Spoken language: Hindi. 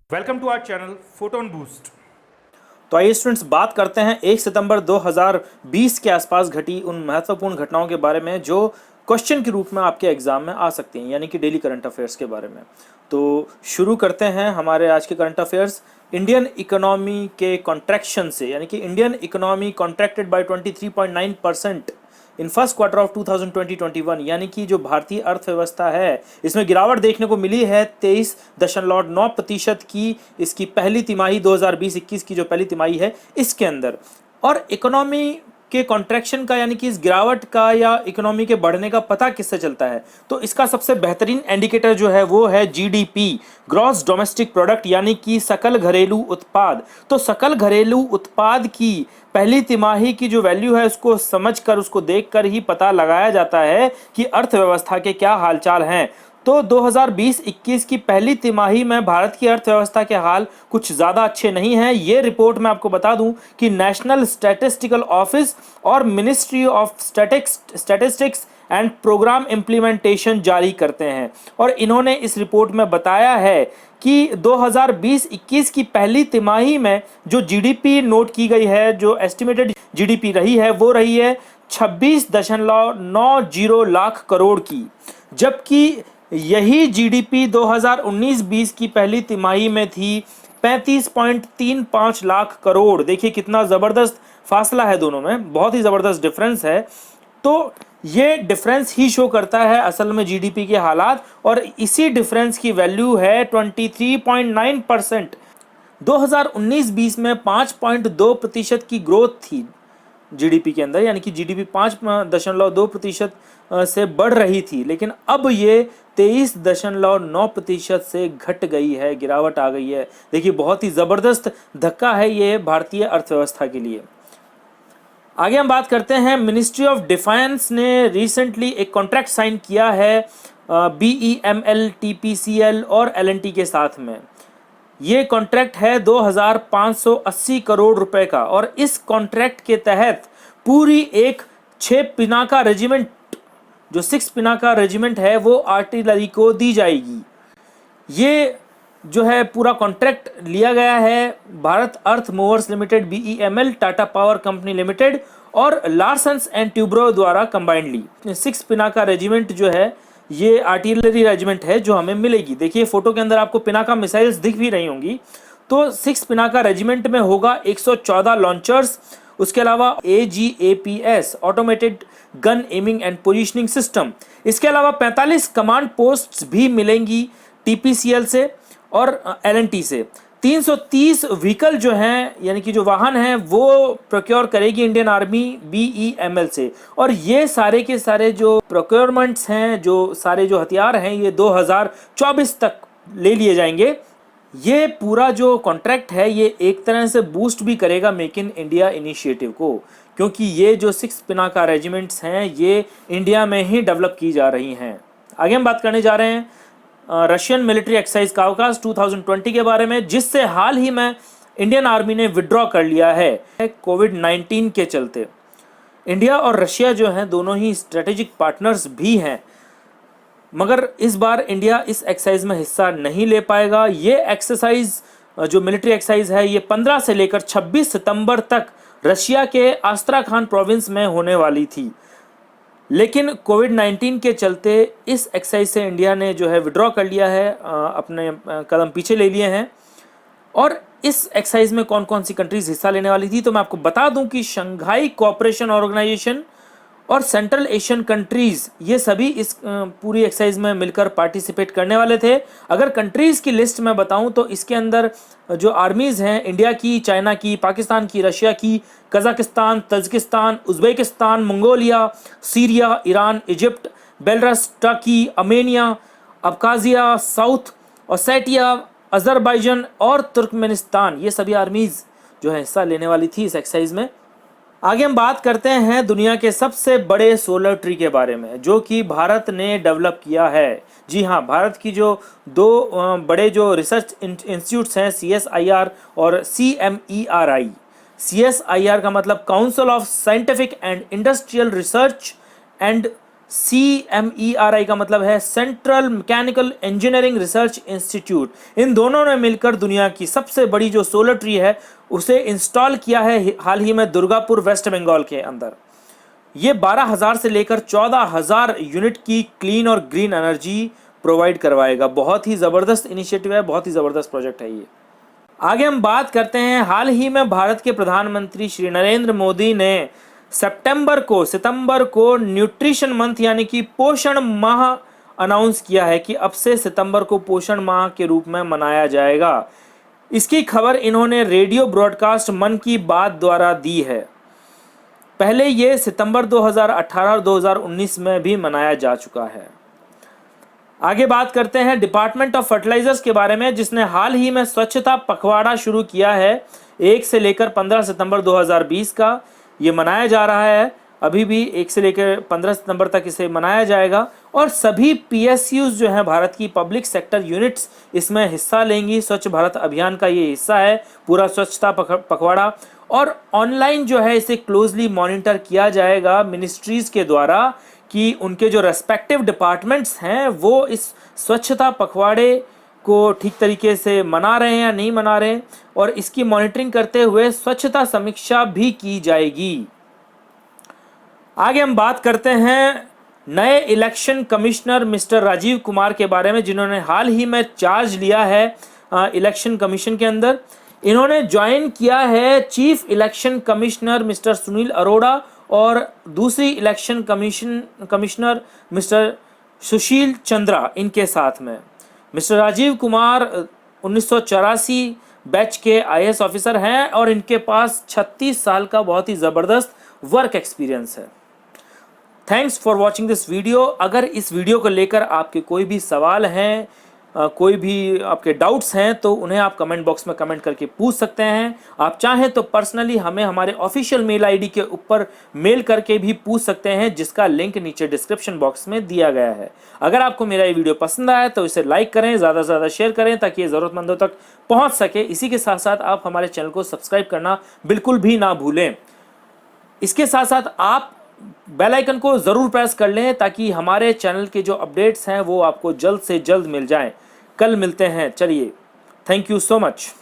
Welcome to our channel photon boost. तो आइए स्टूडेंट्स, बात करते हैं 1 सितंबर 2020 के आसपास घटी उन महत्वपूर्ण घटनाओं के बारे में जो क्वेश्चन के रूप में आपके एग्जाम में आ सकती हैं, यानी कि डेली करंट अफेयर्स के बारे में। तो शुरू करते हैं हमारे आज के करंट अफेयर्स इंडियन इकोनॉमी के कॉन्ट्रैक्शन से, यानी कि Indian economy contracted by 23.9% in first quarter of 2020-21, यानी कि जो भारतीय अर्थव्यवस्था है इसमें गिरावट देखने को मिली है 23.9% की। इसकी पहली तिमाही 2020-21 की जो पहली तिमाही है इसके अंदर। और इकोनॉमी के कॉन्ट्रैक्शन का, यानी कि इस गिरावट का या इकोनॉमी के बढ़ने का पता किससे चलता है, तो इसका सबसे बेहतरीन इंडिकेटर जो है वो है जीडीपी, ग्रॉस डोमेस्टिक प्रोडक्ट, यानी कि सकल घरेलू उत्पाद। तो सकल घरेलू उत्पाद की पहली तिमाही की जो वैल्यू है उसको समझकर, उसको देखकर ही पता लगाया जाता है कि अर्थव्यवस्था के क्या हालचाल हैं। तो 2020-21 की पहली तिमाही में भारत की अर्थव्यवस्था के हाल कुछ ज़्यादा अच्छे नहीं हैं। ये रिपोर्ट मैं आपको बता दूं कि नेशनल स्टैटिस्टिकल ऑफिस और ministry of statistics and programme implementation जारी करते हैं, और इन्होंने इस रिपोर्ट में बताया है कि 2020-21 की पहली तिमाही में जो जीडीपी नोट की गई है, जो एस्टिमेटेड जीडीपी रही है वो रही है 26.90 लाख करोड़ की, जबकि यही जीडीपी 2019-20 की पहली तिमाही में थी 35.35 लाख करोड़। देखिए कितना ज़बरदस्त फासला है दोनों में, बहुत ही ज़बरदस्त डिफरेंस है। तो ये डिफरेंस ही शो करता है असल में जीडीपी के हालात, और इसी डिफरेंस की वैल्यू है 23.9%। 2019-20 में 5.2% की ग्रोथ थी जीडीपी के अंदर, यानी कि जीडीपी 5.2% से बढ़ रही थी, लेकिन अब ये 23.9% से घट गई है, गिरावट आ गई है। देखिए बहुत ही ज़बरदस्त धक्का है ये भारतीय अर्थव्यवस्था के लिए। आगे हम बात करते हैं, मिनिस्ट्री ऑफ डिफेंस ने रिसेंटली एक कॉन्ट्रैक्ट साइन किया है BEML, TPCL और L&T के साथ में। ये कॉन्ट्रैक्ट है 2580 करोड़ रुपए का, और इस कॉन्ट्रैक्ट के तहत पूरी एक 6 पिनाका रेजिमेंट, जो 6 पिनाका रेजिमेंट है वो आर्टिलरी को दी जाएगी। ये जो है पूरा कॉन्ट्रैक्ट लिया गया है Bharat Earth Movers Limited BEML, Tata Power Company Limited और लार्सन्स एंड ट्यूब्रो द्वारा कंबाइंडली। 6 पिनाका रेजिमेंट जो है ये आर्टिलरी रेजिमेंट है जो हमें मिलेगी। देखिए फोटो के अंदर आपको पिनाका मिसाइल्स दिख भी रही होंगी। तो 6 पिनाका रेजिमेंट में होगा 114 लॉन्चर्स, उसके अलावा AGAPS automated gun aiming and positioning system. इसके अलावा 45 कमांड पोस्ट्स भी मिलेंगी TPCL से और L&T से। 330 व्हीकल जो हैं, यानी कि जो वाहन हैं, वो प्रोक्योर करेगी इंडियन आर्मी BEML से, और ये सारे के सारे जो प्रोक्योरमेंट्स हैं, जो सारे जो हथियार हैं, ये 2024 तक ले लिए जाएंगे। ये पूरा जो कॉन्ट्रैक्ट है ये एक तरह से बूस्ट भी करेगा मेक इन इंडिया इनिशिएटिव को, क्योंकि ये जो 6 पिनाका रेजिमेंट्स हैं ये इंडिया में ही डेवलप की जा रही हैं। आगे हम बात करने जा रहे हैं रशियन मिलिट्री एक्सरसाइज काउकास 2020 के बारे में, जिससे हाल ही में इंडियन आर्मी ने विड्रॉ कर लिया है कोविड-19 के चलते। इंडिया और रशिया जो हैं दोनों ही स्ट्रेटेजिक पार्टनर्स भी हैं, मगर इस बार इंडिया इस एक्सरसाइज में हिस्सा नहीं ले पाएगा। ये एक्सरसाइज जो मिलिट्री एक्सरसाइज है ये 15 से लेकर 26 सितंबर तक रशिया के आस्ट्राखान प्रोविंस में होने वाली थी, लेकिन कोविड-19 के चलते इस एक्सरसाइज से इंडिया ने जो है विड्रॉ कर लिया है, अपने कदम पीछे ले लिए हैं। और इस एक्सरसाइज में कौन कौन सी कंट्रीज हिस्सा लेने वाली थी, तो मैं आपको बता दूं कि शंघाई कोऑपरेशन ऑर्गेनाइजेशन और सेंट्रल एशियन कंट्रीज, ये सभी इस पूरी एक्सरसाइज में मिलकर पार्टिसिपेट करने वाले थे। अगर कंट्रीज की लिस्ट में बताऊं तो इसके अंदर जो आर्मीज हैं इंडिया की, चाइना की, पाकिस्तान की, रशिया की, Kazakhstan, Tajikistan, Uzbekistan, Mongolia, Syria, Iran, Egypt, Belarus, Turkey, Armenia, Abkhazia, South Ossetia, Azerbaijan और तुर्कमेनिस्तान, ये सभी आर्मीज जो है हिस्सा लेने वाली थी इस एक्सरसाइज में। आगे हम बात करते हैं दुनिया के सबसे बड़े सोलर ट्री के बारे में, जो कि भारत ने डेवलप किया है। जी हाँ, भारत की जो दो बड़े जो रिसर्च इंस्टीट्यूट्स हैं CSIR और CMERI। CSIR का मतलब Council of Scientific and Industrial Research and CMERI का मतलब है Central Mechanical Engineering Research Institute. इन दोनों ने मिलकर दुनिया की सबसे बड़ी जो सोलर ट्री है उसे इंस्टॉल किया है हाल ही में दुर्गापुर वेस्ट बंगाल के अंदर। ये 12,000 से लेकर 14,000 यूनिट की क्लीन और ग्रीन एनर्जी प्रोवाइड करवाएगा। बहुत ही ज़बरदस्त इनिशिएटिव है, बहुत ही ज़बरदस्त प्रोजेक्ट है ये। आगे हम बात करते हैं, हाल ही में भारत के प्रधानमंत्री श्री नरेंद्र मोदी ने सितंबर को न्यूट्रिशन मंथ यानी कि पोषण माह अनाउंस किया है कि अब से सितंबर को पोषण माह के रूप में मनाया जाएगा। इसकी खबर इन्होंने रेडियो ब्रॉडकास्ट मन की बात द्वारा दी है। पहले ये सितंबर 2018 और 2019 में भी मनाया जा चुका है। आगे बात करते हैं डिपार्टमेंट ऑफ फर्टिलाइजर्स के बारे में, जिसने हाल ही में स्वच्छता पखवाड़ा शुरू किया है 1 से लेकर 15 सितंबर 2020 का। ये मनाया जा रहा है, अभी भी 1 से लेकर 15 सितंबर तक इसे मनाया जाएगा और सभी PSUs जो हैं भारत की पब्लिक सेक्टर यूनिट्स इसमें हिस्सा लेंगी। स्वच्छ भारत अभियान का ये हिस्सा है पूरा स्वच्छता पखवाड़ा, और ऑनलाइन जो है इसे क्लोजली मॉनिटर किया जाएगा मिनिस्ट्रीज के द्वारा कि उनके जो रेस्पेक्टिव डिपार्टमेंट्स हैं वो इस स्वच्छता पखवाड़े को ठीक तरीके से मना रहे हैं या नहीं मना रहे हैं, और इसकी मॉनिटरिंग करते हुए स्वच्छता समीक्षा भी की जाएगी। आगे हम बात करते हैं नए election commissioner mister Rajeev Kumar के बारे में, जिन्होंने हाल ही में चार्ज लिया है इलेक्शन कमीशन के अंदर। इन्होंने ज्वाइन किया है chief election commissioner mister Sunil Arora और दूसरी election commissioner mister Sushil Chandra इनके साथ में। मिस्टर राजीव कुमार 1984 बैच के IAS ऑफिसर हैं और इनके पास 36 साल का बहुत ही ज़बरदस्त वर्क एक्सपीरियंस है। Thanks for watching this video. अगर इस वीडियो को लेकर आपके कोई भी सवाल हैं, कोई भी आपके डाउट्स हैं, तो उन्हें आप कमेंट बॉक्स में कमेंट करके पूछ सकते हैं। आप चाहें तो पर्सनली हमें हमारे ऑफिशियल मेल ID के ऊपर मेल करके भी पूछ सकते हैं, जिसका लिंक नीचे डिस्क्रिप्शन बॉक्स में दिया गया है। अगर आपको मेरा ये वीडियो पसंद आया तो इसे लाइक करें, ज़्यादा से ज़्यादा शेयर करें ताकि ये ज़रूरतमंदों तक पहुँच सके। इसी के साथ साथ आप हमारे चैनल को सब्सक्राइब करना बिल्कुल भी ना भूलें। इसके साथ साथ आप बेल आइकन को ज़रूर प्रेस कर लें ताकि हमारे चैनल के जो अपडेट्स हैं वो आपको जल्द से जल्द मिल जाएं। कल मिलते हैं, चलिए, थैंक यू सो मच।